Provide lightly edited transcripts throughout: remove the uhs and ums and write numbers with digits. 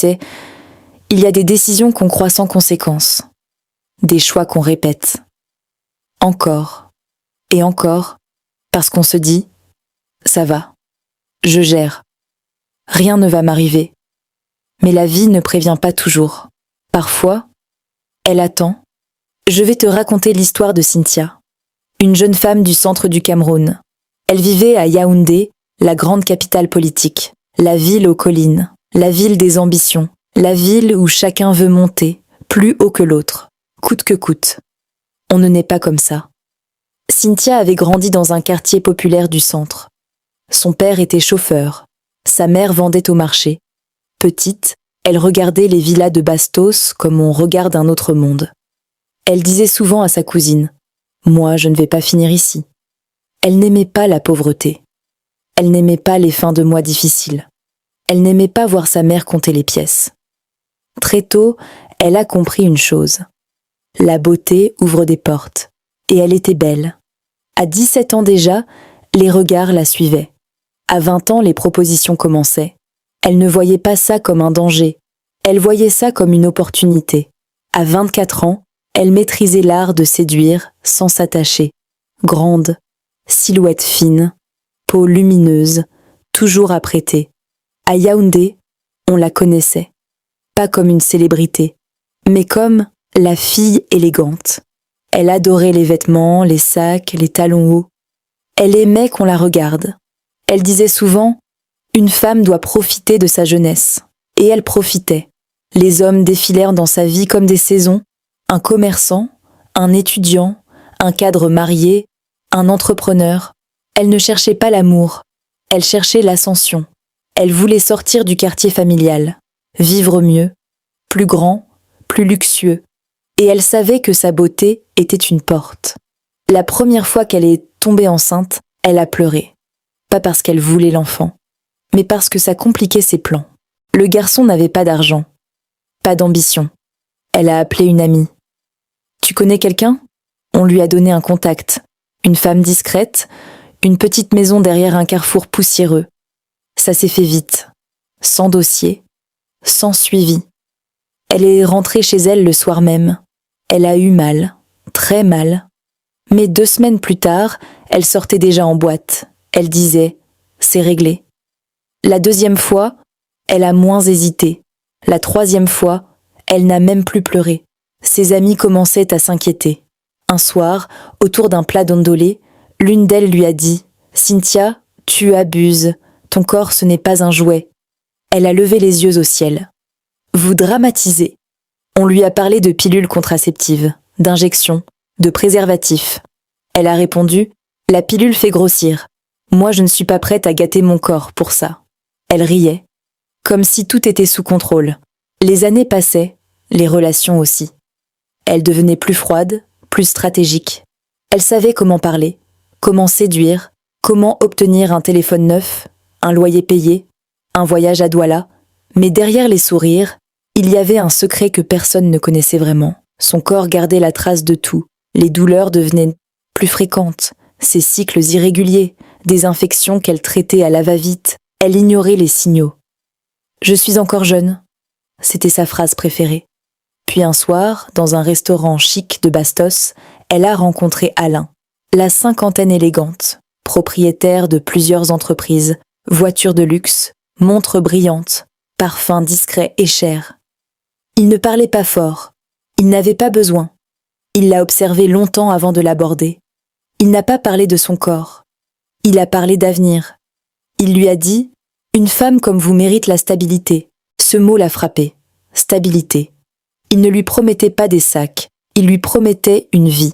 sais, il y a des décisions qu'on croit sans conséquence, des choix qu'on répète, encore et encore, parce qu'on se dit « ça va, je gère, rien ne va m'arriver ». Mais la vie ne prévient pas toujours. Parfois, elle attend. Je vais te raconter l'histoire de Cynthia, une jeune femme du centre du Cameroun. Elle vivait à Yaoundé, la grande capitale politique, la ville aux collines, la ville des ambitions, la ville où chacun veut monter, plus haut que l'autre, coûte que coûte. On ne naît pas comme ça. Cynthia avait grandi dans un quartier populaire du centre. Son père était chauffeur, sa mère vendait au marché. Petite, elle regardait les villas de Bastos comme on regarde un autre monde. Elle disait souvent à sa cousine « Moi, je ne vais pas finir ici ». Elle n'aimait pas la pauvreté. Elle n'aimait pas les fins de mois difficiles. Elle n'aimait pas voir sa mère compter les pièces. Très tôt, elle a compris une chose. La beauté ouvre des portes. Et elle était belle. À 17 ans déjà, les regards la suivaient. À 20 ans, les propositions commençaient. Elle ne voyait pas ça comme un danger. Elle voyait ça comme une opportunité. À 24 ans, elle maîtrisait l'art de séduire sans s'attacher. Grande, silhouette fine, peau lumineuse, toujours apprêtée. À Yaoundé, on la connaissait. Pas comme une célébrité, mais comme la fille élégante. Elle adorait les vêtements, les sacs, les talons hauts. Elle aimait qu'on la regarde. Elle disait souvent « Une femme doit profiter de sa jeunesse ». Et elle profitait. Les hommes défilèrent dans sa vie comme des saisons. Un commerçant, un étudiant, un cadre marié, un entrepreneur. Elle ne cherchait pas l'amour. Elle cherchait l'ascension. Elle voulait sortir du quartier familial, vivre mieux, plus grand, plus luxueux. Et elle savait que sa beauté était une porte. La première fois qu'elle est tombée enceinte, elle a pleuré. Pas parce qu'elle voulait l'enfant, mais parce que ça compliquait ses plans. Le garçon n'avait pas d'argent, pas d'ambition. Elle a appelé une amie. « Tu connais quelqu'un ?» On lui a donné un contact, une femme discrète, une petite maison derrière un carrefour poussiéreux. Ça s'est fait vite, sans dossier, sans suivi. Elle est rentrée chez elle le soir même. Elle a eu mal, très mal. Mais 2 semaines plus tard, elle sortait déjà en boîte. Elle disait « c'est réglé ». La 2e fois, elle a moins hésité. La 3e fois, elle n'a même plus pleuré. Ses amis commençaient à s'inquiéter. Un soir, autour d'un plat d'ondolé, l'une d'elles lui a dit « Cynthia, tu abuses, ton corps ce n'est pas un jouet ». Elle a levé les yeux au ciel. « Vous dramatisez ». On lui a parlé de pilules contraceptives, d'injections, de préservatifs. Elle a répondu « La pilule fait grossir. Moi je ne suis pas prête à gâter mon corps pour ça ». Elle riait, comme si tout était sous contrôle. Les années passaient, les relations aussi. Elle devenait plus froide, plus stratégique. Elle savait comment parler, comment séduire, comment obtenir un téléphone neuf, un loyer payé, un voyage à Douala. Mais derrière les sourires, il y avait un secret que personne ne connaissait vraiment. Son corps gardait la trace de tout. Les douleurs devenaient plus fréquentes, ses cycles irréguliers, des infections qu'elle traitait à la va-vite. Elle ignorait les signaux. « Je suis encore jeune », c'était sa phrase préférée. Puis un soir, dans un restaurant chic de Bastos, elle a rencontré Alain, la cinquantaine élégante, propriétaire de plusieurs entreprises, voitures de luxe, montres brillantes, parfums discrets et chers. Il ne parlait pas fort, il n'avait pas besoin. Il l'a observé longtemps avant de l'aborder. Il n'a pas parlé de son corps, il a parlé d'avenir. Il lui a dit « Une femme comme vous mérite la stabilité ». Ce mot l'a frappé. Stabilité. Il ne lui promettait pas des sacs, il lui promettait une vie.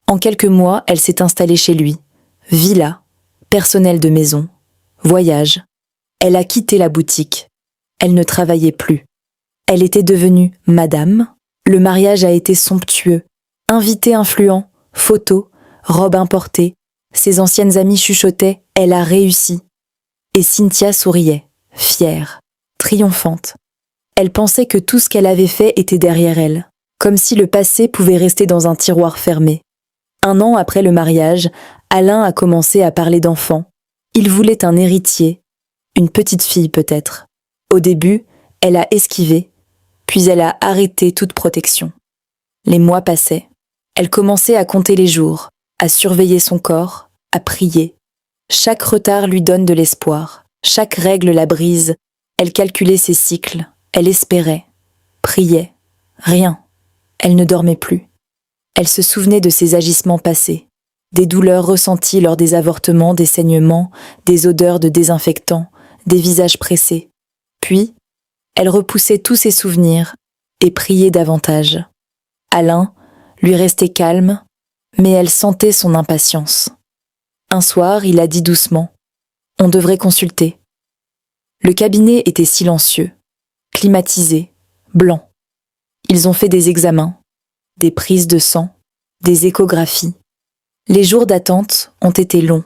En quelques mois, elle s'est installée chez lui. Villa, personnel de maison, voyage. Elle a quitté la boutique. Elle ne travaillait plus. Elle était devenue madame. Le mariage a été somptueux. Invité influent, photos, robe importée. Ses anciennes amies chuchotaient « Elle a réussi ». Et Cynthia souriait, fière, triomphante. Elle pensait que tout ce qu'elle avait fait était derrière elle, comme si le passé pouvait rester dans un tiroir fermé. 1 an après le mariage, Alain a commencé à parler d'enfants. Il voulait un héritier, une petite fille peut-être. Au début, Elle a esquivé, puis elle a arrêté toute protection. Les mois passaient. Elle commençait à compter les jours, à surveiller son corps, à prier. Chaque retard lui donne de l'espoir, chaque règle la brise. Elle calculait ses cycles, elle espérait, priait. Rien. Elle ne dormait plus. Elle se souvenait de ses agissements passés, des douleurs ressenties lors des avortements, des saignements, des odeurs de désinfectants, des visages pressés. Puis, elle repoussait tous ses souvenirs et priait davantage. Alain lui restait calme, mais elle sentait son impatience. Un soir, il a dit doucement « On devrait consulter ». Le cabinet était silencieux, climatisé, blanc. Ils ont fait des examens, des prises de sang, des échographies. Les jours d'attente ont été longs.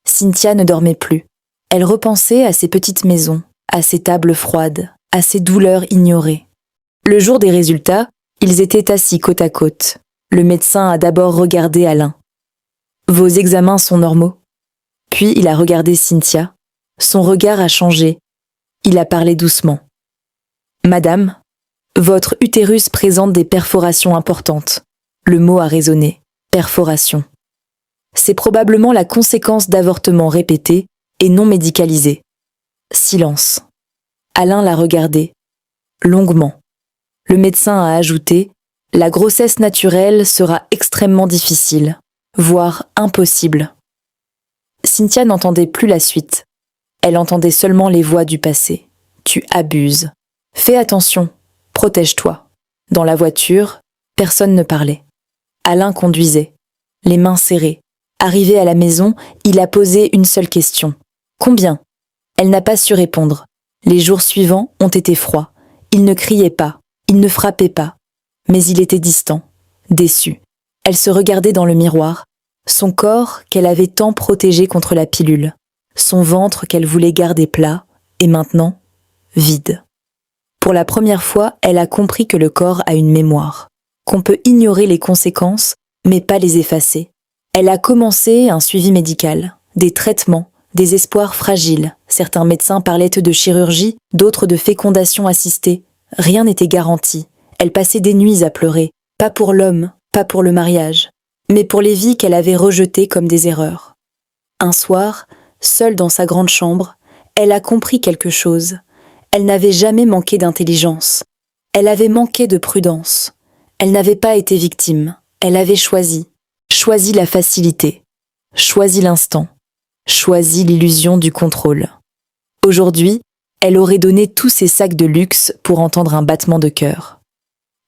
Cynthia ne dormait plus. Elle repensait à ses petites maisons, à ses tables froides, à ses douleurs ignorées. Le jour des résultats, ils étaient assis côte à côte. Le médecin a d'abord regardé Alain. « Vos examens sont normaux ». Puis il a regardé Cynthia. Son regard a changé. Il a parlé doucement. « Madame, votre utérus présente des perforations importantes. » Le mot a résonné. Perforation. C'est probablement la conséquence d'avortements répétés et non médicalisés. Silence. Alain l'a regardé. Longuement. Le médecin a ajouté « La grossesse naturelle sera extrêmement difficile, voire impossible. » Cynthia n'entendait plus la suite. Elle entendait seulement les voix du passé. « Tu abuses. Fais attention. Protège-toi. » Dans la voiture, personne ne parlait. Alain conduisait, les mains serrées. Arrivé à la maison, il a posé une seule question. « Combien ?» Elle n'a pas su répondre. Les jours suivants ont été froids. Il ne criait pas, il ne frappait pas. Mais il était distant, déçu. Elle se regardait dans le miroir. Son corps qu'elle avait tant protégé contre la pilule. Son ventre qu'elle voulait garder plat, et maintenant, vide. Pour la première fois, elle a compris que le corps a une mémoire, qu'on peut ignorer les conséquences, mais pas les effacer. Elle a commencé un suivi médical, des traitements, des espoirs fragiles. Certains médecins parlaient de chirurgie, d'autres de fécondation assistée. Rien n'était garanti. Elle passait des nuits à pleurer, pas pour l'homme, pas pour le mariage, mais pour les vies qu'elle avait rejetées comme des erreurs. Un soir, seule dans sa grande chambre, elle a compris quelque chose. Elle n'avait jamais manqué d'intelligence. Elle avait manqué de prudence. Elle n'avait pas été victime. Elle avait choisi la facilité, choisi l'instant, choisi l'illusion du contrôle. Aujourd'hui, elle aurait donné tous ses sacs de luxe pour entendre un battement de cœur.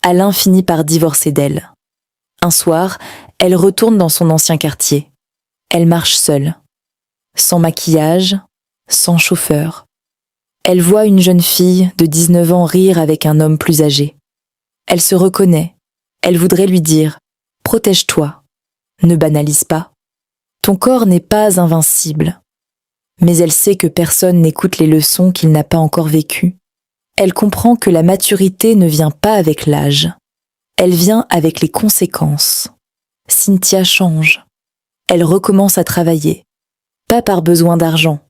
Alain finit par divorcer d'elle. Un soir, elle retourne dans son ancien quartier. Elle marche seule, sans maquillage, sans chauffeur. Elle voit une jeune fille de 19 ans rire avec un homme plus âgé. Elle se reconnaît. Elle voudrait lui dire « Protège-toi, ne banalise pas. Ton corps n'est pas invincible. » Mais elle sait que personne n'écoute les leçons qu'il n'a pas encore vécues. Elle comprend que la maturité ne vient pas avec l'âge. Elle vient avec les conséquences. Cynthia change. Elle recommence à travailler. Pas par besoin d'argent,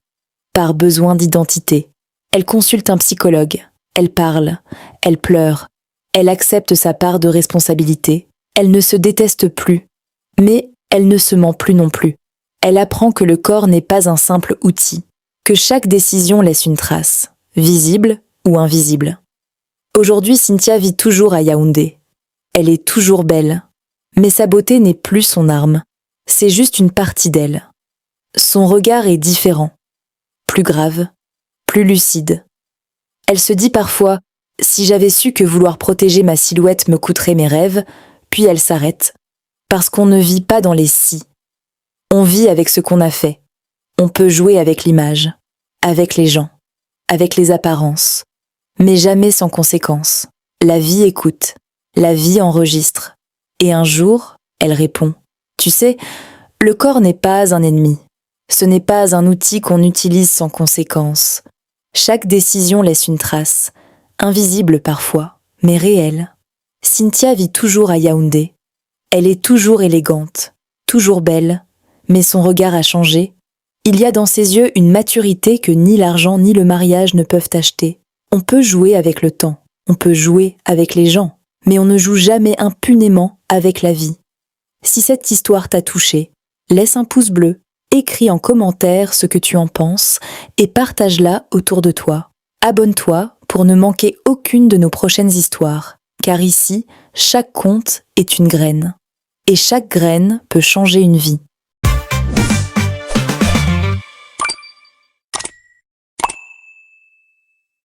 par besoin d'identité. Elle consulte un psychologue. Elle parle. Elle pleure. Elle accepte sa part de responsabilité. Elle ne se déteste plus. Mais elle ne se ment plus non plus. Elle apprend que le corps n'est pas un simple outil, que chaque décision laisse une trace, visible ou invisible. Aujourd'hui, Cynthia vit toujours à Yaoundé. Elle est toujours belle, mais sa beauté n'est plus son arme, c'est juste une partie d'elle. Son regard est différent, plus grave, plus lucide. Elle se dit parfois « Si j'avais su que vouloir protéger ma silhouette me coûterait mes rêves », puis elle s'arrête, parce qu'on ne vit pas dans les si. On vit avec ce qu'on a fait. On peut jouer avec l'image, avec les gens, avec les apparences, mais jamais sans conséquence. La vie écoute, la vie enregistre. Et un jour, elle répond « Tu sais, le corps n'est pas un ennemi. Ce n'est pas un outil qu'on utilise sans conséquence. Chaque décision laisse une trace, invisible parfois, mais réelle. » Cynthia vit toujours à Yaoundé. Elle est toujours élégante, toujours belle, mais son regard a changé. Il y a dans ses yeux une maturité que ni l'argent ni le mariage ne peuvent acheter. On peut jouer avec le temps, on peut jouer avec les gens, mais on ne joue jamais impunément avec la vie. Si cette histoire t'a touché, laisse un pouce bleu, écris en commentaire ce que tu en penses et partage-la autour de toi. Abonne-toi pour ne manquer aucune de nos prochaines histoires, car ici, chaque conte est une graine. Et chaque graine peut changer une vie.